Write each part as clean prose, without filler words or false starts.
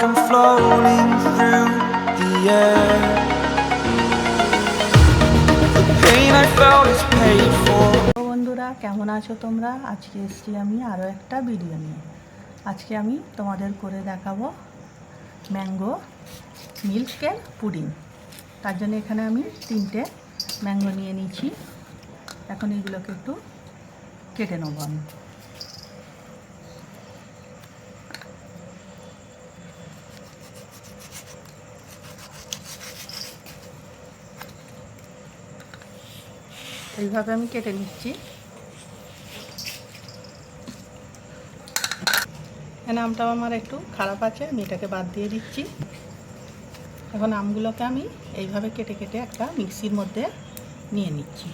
I'm floating through the air. The pain I felt is paid for. বন্ধুরা কেমন আছো তোমরা? আজকে এসেছি আমি আরও একটা ভিডিও নিয়ে। আজকে আমি তোমাদের করে দেখাবো ম্যাঙ্গো মিল্কের পুডিং। তার জন্য এখানে আমি 3টে ম্যাঙ্গো নিয়ে নিয়েছি। এখন এগুলোকে একটু কেটে নেবো আমি। এইভাবে আমি কেটে নিচ্ছি। এখানে আমটা আমার একটু খারাপ আছে, আমি এটাকে বাদ দিয়ে দিচ্ছি। এখন আমগুলোকে আমি এইভাবে কেটে কেটে একটা মিক্সির মধ্যে নিয়ে নিচ্ছি।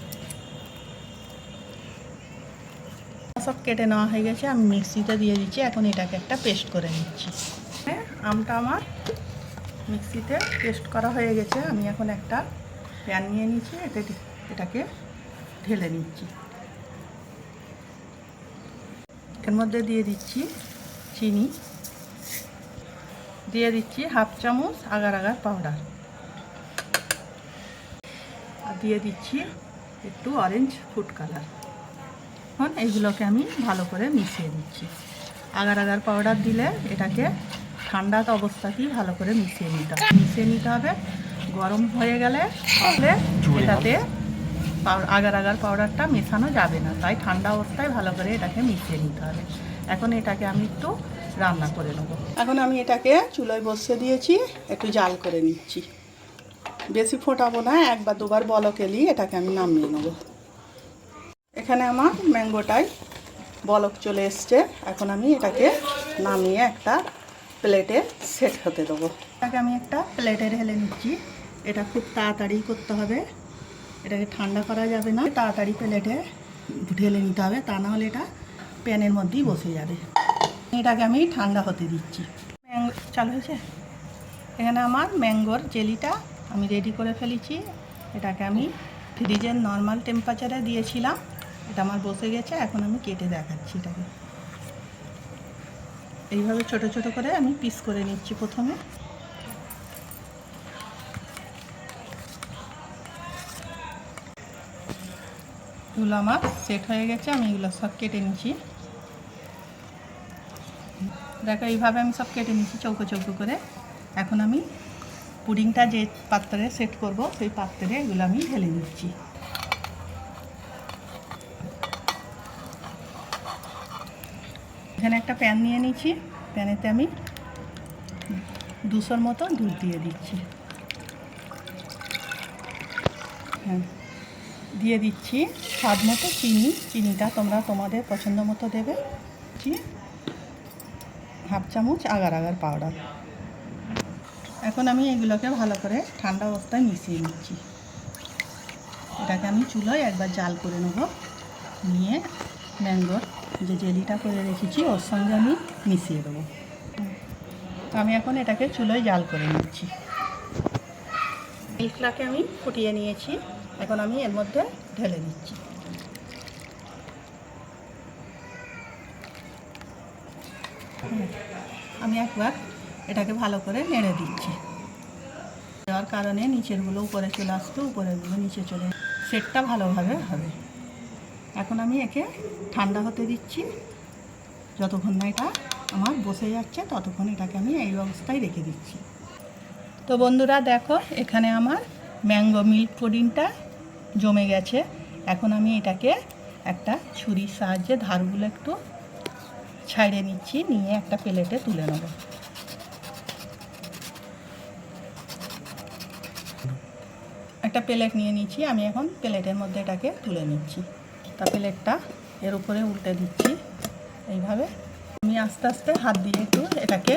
সব কেটে নেওয়া হয়ে গেছে, আমি মিক্সিতে দিয়ে দিচ্ছি। এখন এটাকে একটা পেস্ট করে নিচ্ছি। আমটা আমার মিক্সিতে পেস্ট করা হয়ে গেছে। আমি এখন একটা প্যান নিয়ে নিচ্ছি, এটাকে ঢেলে নিচ্ছি। এর মধ্যে দিয়ে দিচ্ছি চিনি, দিয়ে দিচ্ছি 1/2 চামচ আগার আগার পাউডার, আর দিয়ে দিচ্ছি একটু অরেঞ্জ ফুড কালার। এখন এইগুলোকে আমি ভালো করে মিশিয়ে দিচ্ছি। আগার আগার পাউডার দিলে এটাকে ঠান্ডা অবস্থাতেই ভালো করে মিশিয়ে নিতে হবে। গরম হয়ে গেলে তাহলে এটাতে আগার আগার পাউডারটা মেশানো যাবে না, তাই ঠান্ডা অবস্থায় ভালো করে এটাকে মিশিয়ে নিতে হবে। এখন এটাকে আমি একটু রান্না করে নেব। এখন আমি এটাকে চুলোয় বসিয়ে দিয়েছি, একটু জাল করে নিচ্ছি। বেশি ফোটাবো না, 1 বা 2 বার বলক এলেই এটাকে আমি নামিয়ে নেব। এখানে আমার ম্যাঙ্গোটায় বলক চলে এসছে। এখন আমি এটাকে নামিয়ে একটা প্লেটে সেট হতে দেবো। এটাকে আমি একটা প্লেটে ঢেলে নিচ্ছি। এটা খুব তাড়াতাড়ি করতে হবে, এটাকে ঠান্ডা করা যাবে না, তাড়াতাড়ি প্লেটে ঢেলে নিতে হবে, তা নাহলে এটা প্যানের মধ্যেই বসে যাবে। এটাকে আমি ঠান্ডা হতে দিচ্ছি। ম্যাঙ্গো চালু হয়েছে। এখানে আমার ম্যাঙ্গোর জেলিটা আমি রেডি করে ফেলেছি। এটাকে আমি ফ্রিজের নর্মাল টেম্পারেচারে দিয়েছিলাম, এটা আমার বসে গেছে। এখন আমি কেটে দেখাচ্ছি এটাকে। এইভাবে ছোট ছোট করে আমি পিস করে নিচ্ছি প্রথমে। এগুলো আমার সেট হয়ে গেছে, আমি এগুলো সব কেটে নিচ্ছি। দেখো এইভাবে আমি সব কেটে নিচ্ছি চৌকো চৌকো করে। এখন আমি পুডিংটা যে পাত্রে সেট করব সেই পাত্রে এগুলো আমি ঢেলে নিচ্ছি। এখানে একটা প্যান নিয়ে নিচ্ছি, প্যানেতে আমি 200 মতো দুধ দিয়ে দিচ্ছি। হ্যাঁ, দিয়ে দিচ্ছি স্বাদ মতো চিনিটা তোমরা তোমাদের পছন্দ মতো দেবে। 1/2 চামচ আগার আগার পাউডার। এখন আমি এগুলোকে ভালো করে ঠান্ডা অবস্থায় মিশিয়ে নিচ্ছি। এটাকে আমি চুলোয় একবার জাল করে নেব, নিয়ে ম্যাঙ্গোর যে জেলিটা করে রেখেছি ওর সঙ্গে আমি মিশিয়ে দেবো। আমি এখন এটাকে চুলোয় জাল করে নিচ্ছি। মিল্কটাকে আমি ফুটিয়ে নিয়েছি, এখন আমি এর মধ্যে ঢেলে দিচ্ছি। আমি একবার এটাকে ভালো করে নেড়ে দিচ্ছি। দেওয়ার কারণে নিচেরগুলো উপরে চলে আসবে, উপরেরগুলো নিচে চলে, সেটটা ভালোভাবে হবে। এখন আমি একে ঠান্ডা হতে দিচ্ছি। যতক্ষণ না এটা আমার বসে যাচ্ছে ততক্ষণ এটাকে আমি এই অবস্থায় রেখে দিচ্ছি। তো বন্ধুরা দেখো, এখানে আমার ম্যাঙ্গো মিল্ক পুডিংটা জমে গেছে। এখন আমি এটাকে একটা ছুরির সাহায্যে ধারগুলো একটু ছাড়িয়ে নিচ্ছি, নিয়ে একটা প্লেটে তুলে নেব। একটা প্লেট নিয়ে নিচ্ছি, আমি এখন প্লেটের মধ্যে এটাকে তুলে নিচ্ছি। তা প্লেটটা এর উপরে উল্টে দিচ্ছি। এইভাবে আমি আস্তে আস্তে হাত দিয়ে একটু এটাকে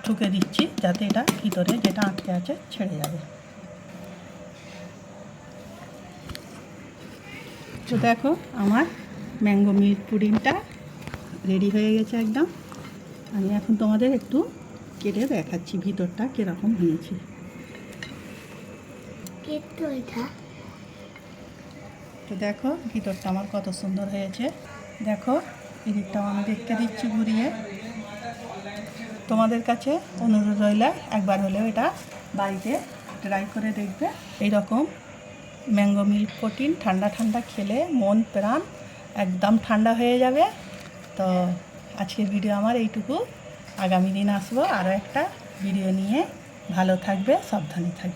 ঠুকে দিচ্ছি, যাতে এটা ভিতরে যেটা আটকে আছে ছেড়ে যাবে। তো দেখো আমার ম্যাঙ্গো মিল্ক পুডিংটা রেডি হয়ে গেছে একদম। আমি এখন তোমাদের একটু কেটে দেখাচ্ছি ভিতরটা কীরকম হয়েছে। তো দেখো ভিতরটা আমার কত সুন্দর হয়েছে। দেখো এদিকটাও আমি দেখতে দিচ্ছি ঘুরিয়ে। তোমাদের কাছে অনুরোধ রইলে একবার হলেও এটা বাড়িতে ট্রাই করে দেখবে। এইরকম ম্যাঙ্গো মিল্ক প্রোটিন ঠান্ডা ঠান্ডা খেলে মন প্রাণ একদম ঠান্ডা হয়ে যাবে। তো আজকের ভিডিও আমার এইটুকু। আগামী দিন আসবো আরও একটা ভিডিও নিয়ে। ভালো থাকবে, সাবধানে থাকবে।